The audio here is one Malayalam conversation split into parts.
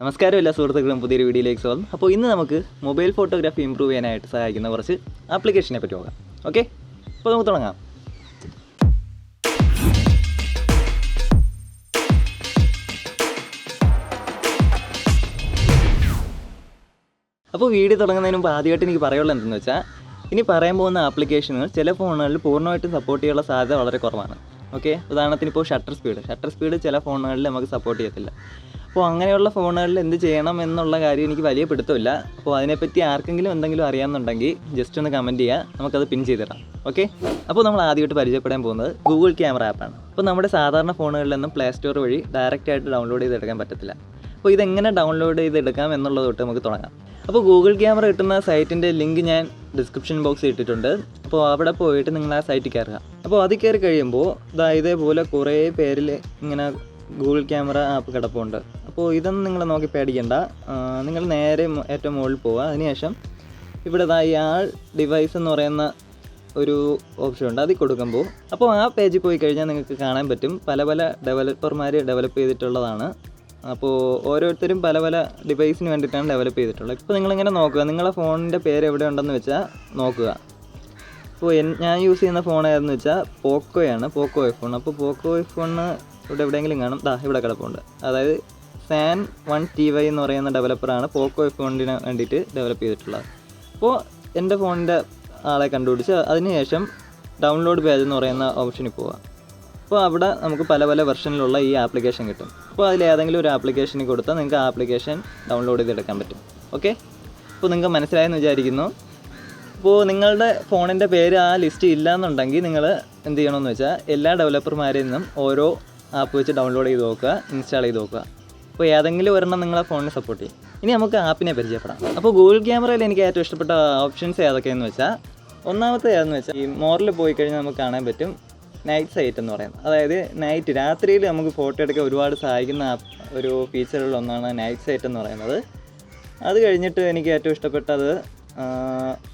നമസ്കാരം എല്ലാ സുഹൃത്തുക്കളും പുതിയൊരു വീഡിയോയിലേക്ക് സ്വാഗതം. അപ്പോൾ ഇന്ന് നമുക്ക് മൊബൈൽ ഫോട്ടോഗ്രാഫി ഇമ്പ്രൂവ് ചെയ്യാനായിട്ട് സഹായിക്കുന്ന കുറച്ച് ആപ്ലിക്കേഷനെ പറ്റി നോക്കാം. ഓക്കെ, അപ്പോൾ നമുക്ക് തുടങ്ങാം. അപ്പോൾ വീഡിയോ തുടങ്ങുന്നതിന് മുമ്പ് ആദ്യമായിട്ട് എനിക്ക് പറയാനുള്ളത് എന്തെന്ന് വെച്ചാൽ, ഇനി പറയാൻ പോകുന്ന ആപ്ലിക്കേഷനുകൾ ചില ഫോണുകളിൽ പൂർണ്ണമായിട്ടും സപ്പോർട്ട് ചെയ്യാനുള്ള സാധ്യത വളരെ കുറവാണ്. ഓക്കെ, ഉദാഹരണത്തിന് ഇപ്പോൾ ഷട്ടർ സ്പീഡ് ചില ഫോണുകളിൽ നമുക്ക് സപ്പോർട്ട് ചെയ്യത്തില്ല. അപ്പോൾ അങ്ങനെയുള്ള ഫോണുകളിൽ എന്ത് ചെയ്യണം എന്നുള്ള കാര്യം എനിക്ക് വലിയ പിടുത്തമില്ല. അപ്പോൾ അതിനെപ്പറ്റി ആർക്കെങ്കിലും എന്തെങ്കിലും അറിയാമെന്നുണ്ടെങ്കിൽ ജസ്റ്റ് ഒന്ന് കമൻറ്റ് ചെയ്യുക, നമുക്കത് പിൻ ചെയ്ത് തരാം. ഓക്കെ, അപ്പോൾ നമ്മൾ ആദ്യമായിട്ട് പരിചയപ്പെടാൻ പോകുന്നത് ഗൂഗിൾ ക്യാമറ ആപ്പാണ്. അപ്പോൾ നമ്മുടെ സാധാരണ ഫോണുകളിലൊന്നും പ്ലേ സ്റ്റോർ വഴി ഡയറക്റ്റായിട്ട് ഡൗൺലോഡ് ചെയ്തെടുക്കാൻ പറ്റത്തില്ല. അപ്പോൾ ഇതെങ്ങനെ ഡൗൺലോഡ് ചെയ്തെടുക്കാം എന്നുള്ളത് തൊട്ട് നമുക്ക് തുടങ്ങാം. അപ്പോൾ ഗൂഗിൾ ക്യാമറ കിട്ടുന്ന സൈറ്റിൻ്റെ ലിങ്ക് ഞാൻ ഡിസ്ക്രിപ്ഷൻ ബോക്സിൽ ഇട്ടിട്ടുണ്ട്. അപ്പോൾ അവിടെ പോയിട്ട് നിങ്ങൾ ആ സൈറ്റിൽ കയറുക. അപ്പോൾ അതിൽ കയറി കഴിയുമ്പോൾ ഇതേപോലെ കുറേ പേരിൽ ഇങ്ങനെ ഗൂഗിൾ ക്യാമറ ആപ്പ് കിടപ്പുണ്ട്. അപ്പോൾ ഇതൊന്നും നിങ്ങൾ നോക്കി പേടിക്കണ്ട. നിങ്ങൾ നേരെ ഏറ്റവും മുകളിൽ പോവുക. അതിനുശേഷം ഇവിടെ ആൾ ഡിവൈസ് എന്ന് പറയുന്ന ഒരു ഓപ്ഷൻ ഉണ്ട്, അതിൽ കൊടുക്കുമ്പോൾ അപ്പോൾ ആ പേജിൽ പോയി കഴിഞ്ഞാൽ നിങ്ങൾക്ക് കാണാൻ പറ്റും പല പല ഡെവലപ്പർമാർ ഡെവലപ്പ് ചെയ്തിട്ടുള്ളതാണ്. അപ്പോൾ ഓരോരുത്തരും പല പല ഡിവൈസിന് വേണ്ടിയിട്ടാണ് ഡെവലപ്പ് ചെയ്തിട്ടുള്ളത്. ഇപ്പോൾ നിങ്ങളിങ്ങനെ നോക്കുക, നിങ്ങളുടെ ഫോണിൻ്റെ പേര് എവിടെ ഉണ്ടെന്ന് വെച്ചാൽ നോക്കുക. അപ്പോൾ ഞാൻ യൂസ് ചെയ്യുന്ന ഫോൺ ഏതെന്ന് വെച്ചാൽ പോക്കോയാണ്, പോക്കോ ഐഫോൺ. അപ്പോൾ പോക്കോ ഐഫോണിന് ഇവിടെ എവിടെയെങ്കിലും കാണും, ഇവിടെ കിടപ്പുണ്ട്. അതായത് സാൻ 1TY എന്ന് പറയുന്ന ഡെവലപ്പറാണ് പോക്കോ ഐഫോണിന് വേണ്ടിയിട്ട് ഡെവലപ്പ് ചെയ്തിട്ടുള്ളത്. അപ്പോൾ എൻ്റെ ഫോണിൻ്റെ ആളെ കണ്ടുപിടിച്ച് അതിനുശേഷം ഡൗൺലോഡ് പേജ് എന്ന് പറയുന്ന ഓപ്ഷനിൽ പോവുക. അപ്പോൾ അവിടെ നമുക്ക് പല പല വെർഷനിലുള്ള ഈ ആപ്ലിക്കേഷൻ കിട്ടും. അപ്പോൾ അതിലേതെങ്കിലും ഒരു ആപ്ലിക്കേഷനിൽ കൊടുത്താൽ നിങ്ങൾക്ക് ആ ആപ്ലിക്കേഷൻ ഡൗൺലോഡ് ചെയ്തെടുക്കാൻ പറ്റും. ഓക്കെ, അപ്പോൾ നിങ്ങൾക്ക് മനസ്സിലായെന്ന് വിചാരിക്കുന്നു. അപ്പോൾ നിങ്ങളുടെ ഫോണിൻ്റെ പേര് ആ ലിസ്റ്റ് ഇല്ല എന്നുണ്ടെങ്കിൽ നിങ്ങൾ എന്ത് ചെയ്യണമെന്ന് വെച്ചാൽ എല്ലാ ഡെവലപ്പർമാരിൽ നിന്നും ഓരോ ആപ്പ് വെച്ച് ഡൗൺലോഡ് ചെയ്ത് നോക്കുക, ഇൻസ്റ്റാൾ ചെയ്ത് നോക്കുക. അപ്പോൾ ഏതെങ്കിലും ഒരെണ്ണം നിങ്ങളെ ഫോണിനെ സപ്പോർട്ട് ചെയ്യും. ഇനി നമുക്ക് ആപ്പിനെ പരിചയപ്പെടാം. അപ്പോൾ ഗൂഗിൾ ക്യാമറയിൽ എനിക്ക് ഏറ്റവും ഇഷ്ടപ്പെട്ട ഓപ്ഷൻസ് ഏതൊക്കെയെന്ന് വെച്ചാൽ, ഒന്നാമത്തെ ഏതെന്ന് വെച്ചാൽ ഈ മോറിൽ പോയി കഴിഞ്ഞാൽ നമുക്ക് കാണാൻ പറ്റും നൈറ്റ് സൈറ്റ് എന്ന് പറയുന്നത്. അതായത് രാത്രിയിൽ നമുക്ക് ഫോട്ടോ എടുക്കാൻ ഒരുപാട് സഹായിക്കുന്ന ഒരു ഫീച്ചറുകളിലൊന്നാണ് നൈറ്റ് സൈറ്റ് എന്ന് പറയുന്നത്. അത് കഴിഞ്ഞിട്ട് എനിക്ക് ഏറ്റവും ഇഷ്ടപ്പെട്ടത്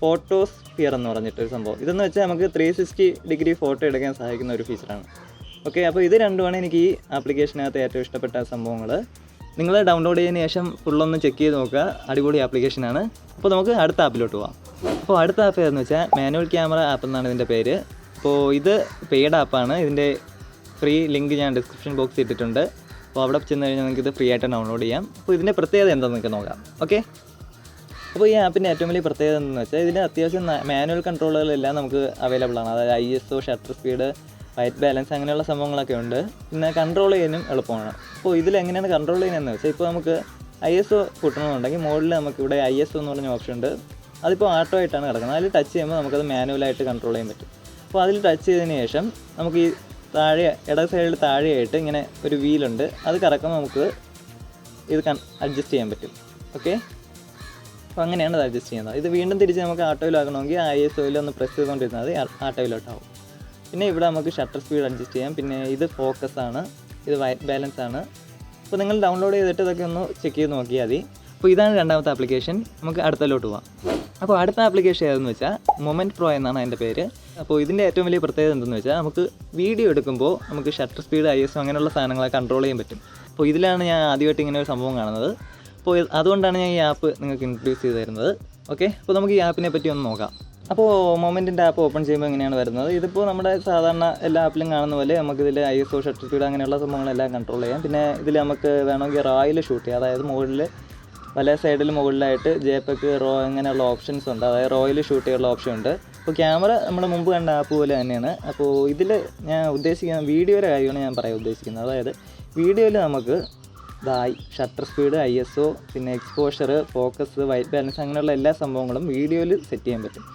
ഫോട്ടോസ്ഫിയർ എന്ന് പറഞ്ഞിട്ടൊരു സംഭവം. ഇതെന്ന് വെച്ചാൽ നമുക്ക് 360 ഡിഗ്രി ഫോട്ടോ എടുക്കാൻ സഹായിക്കുന്ന ഒരു ഫീച്ചറാണ്. ഓക്കെ, അപ്പോൾ ഇത് രണ്ടുമാണ് എനിക്ക് ഈ ആപ്ലിക്കേഷനകത്ത് ഏറ്റവും ഇഷ്ടപ്പെട്ട സംഭവങ്ങൾ. നിങ്ങൾ ഡൗൺലോഡ് ചെയ്തതിന് ശേഷം ഫുള്ളൊന്ന് ചെക്ക് ചെയ്ത് നോക്കുക, അടിപൊളി ആപ്ലിക്കേഷനാണ്. അപ്പോൾ നമുക്ക് അടുത്ത ആപ്പിലോട്ട് പോകാം. അപ്പോൾ അടുത്ത ആപ്പ് ഏതെന്ന് വെച്ചാൽ മാനുവൽ ക്യാമറ ആപ്പ് എന്നാണ് ഇതിൻ്റെ പേര്. അപ്പോൾ ഇത് പെയ്ഡ് ആപ്പാണ്. ഇതിൻ്റെ ഫ്രീ ലിങ്ക് ഞാൻ ഡിസ്ക്രിപ്ഷൻ ബോക്സിൽ ഇട്ടിട്ടുണ്ട്. അപ്പോൾ അവിടെ ചെന്ന് കഴിഞ്ഞാൽ നിങ്ങൾക്ക് ഇത് ഫ്രീ ആയിട്ട് ഡൗൺലോഡ് ചെയ്യാം. അപ്പോൾ ഇതിൻ്റെ പ്രത്യേകത എന്താണെന്ന് നിങ്ങൾക്ക് നോക്കാം. ഓക്കെ, അപ്പോൾ ഈ ആപ്പിൻ്റെ ഏറ്റവും വലിയ പ്രത്യേകത എന്താണെന്ന് വെച്ചാൽ ഇതിന് അത്യാവശ്യം മാനുവൽ കൺട്രോളുകളെല്ലാം നമുക്ക് അവൈലബിൾ ആണ്. അതായത് ISO, shutter speed, white balance അങ്ങനെയുള്ള സംഭവങ്ങളൊക്കെ ഉണ്ട്. പിന്നെ കൺട്രോൾ ചെയ്യാനും എളുപ്പമാണ്. അപ്പോൾ ഇതിലെങ്ങനെയാണ് കൺട്രോൾ ചെയ്യുന്നതെന്ന് വെച്ചാൽ, ഇപ്പോൾ നമുക്ക് ISO കൂട്ടണമെന്നുണ്ടെങ്കിൽ മുകളിൽ നമുക്കിവിടെ ISO എന്ന് പറഞ്ഞ ഓപ്ഷൻ ഉണ്ട്. അതിപ്പോൾ ആട്ടോ ആയിട്ടാണ് കിടക്കുന്നത്. അതിൽ ടച്ച് ചെയ്യുമ്പോൾ നമുക്കത് മാനുവലായിട്ട് കൺട്രോൾ ചെയ്യാൻ പറ്റും. അപ്പോൾ അതിൽ ടച്ച് ചെയ്തതിന് ശേഷം നമുക്ക് ഈ ഇട സൈഡിൽ താഴെയായിട്ട് ഇങ്ങനെ ഒരു വീലുണ്ട്, അത് കറക്കുമ്പോൾ നമുക്ക് ഇത് അഡ്ജസ്റ്റ് ചെയ്യാൻ പറ്റും. ഓക്കെ, അപ്പോൾ അങ്ങനെയാണ് ഇത് അഡ്ജസ്റ്റ് ചെയ്യുന്നത്. ഇത് വീണ്ടും തിരിച്ച് നമുക്ക് ആട്ടോയിലാക്കണമെങ്കിൽ ISOയിൽ ഒന്ന് പ്രസ് ചെയ്തുകൊണ്ടിരുന്നാൽ മതി, ആട്ടോയിലോട്ടാവും. പിന്നെ ഇവിടെ നമുക്ക് ഷട്ടർ സ്പീഡ് അഡ്ജസ്റ്റ് ചെയ്യാം. പിന്നെ ഇത് ഫോക്കസ് ആണ്, ഇത് വൈറ്റ് ബാലൻസ് ആണ്. അപ്പോൾ നിങ്ങൾ ഡൗൺലോഡ് ചെയ്തിട്ട് ഇതൊക്കെ ഒന്ന് ചെക്ക് ചെയ്ത് നോക്കിയാൽ മതി. അപ്പോൾ ഇതാണ് രണ്ടാമത്തെ ആപ്ലിക്കേഷൻ. നമുക്ക് അടുത്തലോട്ട് പോകാം. അപ്പോൾ അടുത്ത ആപ്ലിക്കേഷൻ ഏതെന്ന് വെച്ചാൽ മൊമെൻറ്റ് പ്രോ എന്നാണ് അതിൻ്റെ പേര്. അപ്പോൾ ഇതിൻ്റെ ഏറ്റവും വലിയ പ്രത്യേകത എന്തെന്ന് വെച്ചാൽ, നമുക്ക് വീഡിയോ എടുക്കുമ്പോൾ നമുക്ക് ഷട്ടർ സ്പീഡ്, ISO അങ്ങനെയുള്ള സാധനങ്ങളെ കൺട്രോൾ ചെയ്യാൻ പറ്റും. അപ്പോൾ ഇതിലാണ് ഞാൻ ആദ്യമായിട്ട് ഇങ്ങനെ ഒരു സംഭവം കാണുന്നത്. അപ്പോൾ അതുകൊണ്ടാണ് ഞാൻ ഈ ആപ്പ് നിങ്ങൾക്ക് ഇൻട്രൊഡ്യൂസ് ചെയ്ത് തരുന്നത്. ഓക്കെ, അപ്പോൾ നമുക്ക് ഈ ആപ്പിനെ പറ്റി ഒന്ന് നോക്കാം. അപ്പോൾ മൊമെൻറ്റിൻ്റെ ആപ്പ് ഓപ്പൺ ചെയ്യുമ്പോൾ എങ്ങനെയാണ് വരുന്നത്, ഇതിപ്പോൾ നമ്മുടെ സാധാരണ എല്ലാ ആപ്പിലും കാണുന്ന പോലെ നമുക്കിതിൽ ISO, ഷട്ടർ സ്പീഡ് അങ്ങനെയുള്ള സംഭവങ്ങളെല്ലാം കൺട്രോൾ ചെയ്യാം. പിന്നെ ഇതിൽ നമുക്ക് വേണമെങ്കിൽ റോയിൽ ഷൂട്ട് ചെയ്യാം. അതായത് മുകളിൽ പല സൈഡിൽ മുകളിലായിട്ട് JPEG, RAW അങ്ങനെയുള്ള ഓപ്ഷൻസ് ഉണ്ട്. അതായത് റോയിൽ ഷൂട്ട് ചെയ്യാനുള്ള ഓപ്ഷൻ ഉണ്ട്. അപ്പോൾ ക്യാമറ നമ്മൾ മുമ്പ് കണ്ട ആപ്പ് പോലെ തന്നെയാണ്. അപ്പോൾ ഇതിൽ ഞാൻ ഉദ്ദേശിക്കുന്ന വീഡിയോയുടെ കാര്യമാണ് ഞാൻ പറയാൻ ഉദ്ദേശിക്കുന്നത്. അതായത് വീഡിയോയിൽ നമുക്ക് ഷട്ടർ സ്പീഡ്, ISO, പിന്നെ എക്സ്പോഷർ, ഫോക്കസ്, വൈറ്റ് ബാലൻസ് അങ്ങനെയുള്ള എല്ലാ സംഭവങ്ങളും വീഡിയോയിൽ സെറ്റ് ചെയ്യാൻ പറ്റും.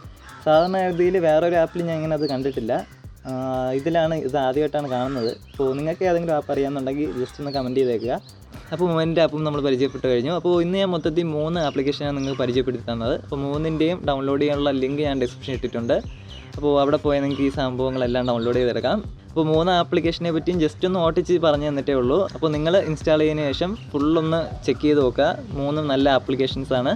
സാധാരണ രീതിയിൽ വേറൊരു ആപ്പിൽ ഞാൻ ഇങ്ങനെ അത് കണ്ടിട്ടില്ല. ഇത് ആദ്യമായിട്ടാണ് കാണുന്നത്. അപ്പോൾ നിങ്ങൾക്ക് ഏതെങ്കിലും ആപ്പ് അറിയാമെന്നുണ്ടെങ്കിൽ ജസ്റ്റ് ഒന്ന് കമൻറ്റ് ചെയ്തേക്കുക. അപ്പോൾ മൊമെൻറ്റ് ആപ്പും നമ്മൾ പരിചയപ്പെട്ട് കഴിഞ്ഞു. അപ്പോൾ ഇന്ന് ഞാൻ മൊത്തത്തിൽ 3 ആപ്ലിക്കേഷനാണ് നിങ്ങൾക്ക് പരിചയപ്പെടുത്തി തന്നത്. അപ്പോൾ 3ൻ്റെയും ഡൗൺലോഡ് ചെയ്യാനുള്ള ലിങ്ക് ഞാൻ ഡിസ്ക്രിപ്ഷൻ ഇട്ടിട്ടുണ്ട്. അപ്പോൾ അവിടെ പോയാൽ നിങ്ങൾക്ക് ഈ സംഭവങ്ങളെല്ലാം ഡൗൺലോഡ് ചെയ്തെടുക്കാം. അപ്പോൾ 3 ആപ്ലിക്കേഷനെ പറ്റിയും ജസ്റ്റ് ഒന്ന് ഓട്ടിച്ച് പറഞ്ഞു തന്നിട്ടേ ഉള്ളൂ. അപ്പോൾ നിങ്ങൾ ഇൻസ്റ്റാൾ ചെയ്തതിന് ശേഷം ഫുള്ളൊന്ന് ചെക്ക് ചെയ്ത് നോക്കുക. 3 നല്ല ആപ്ലിക്കേഷൻസാണ്.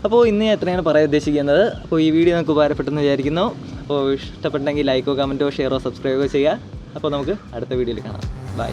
അപ്പോൾ ഇന്ന് ഞാൻ എത്രയാണ് പറയാൻ ഉദ്ദേശിക്കുന്നത്. അപ്പോൾ ഈ വീഡിയോ നിങ്ങൾക്ക് ഉപകാരപ്പെട്ടെന്ന് വിചാരിക്കുന്നു. അപ്പോൾ ഇഷ്ടപ്പെട്ടെങ്കിൽ ലൈക്കോ, കമൻറ്റോ, ഷെയറോ, സബ്സ്ക്രൈബോ ചെയ്യുക. അപ്പോൾ നമുക്ക് അടുത്ത വീഡിയോയിൽ കാണാം. ബൈ.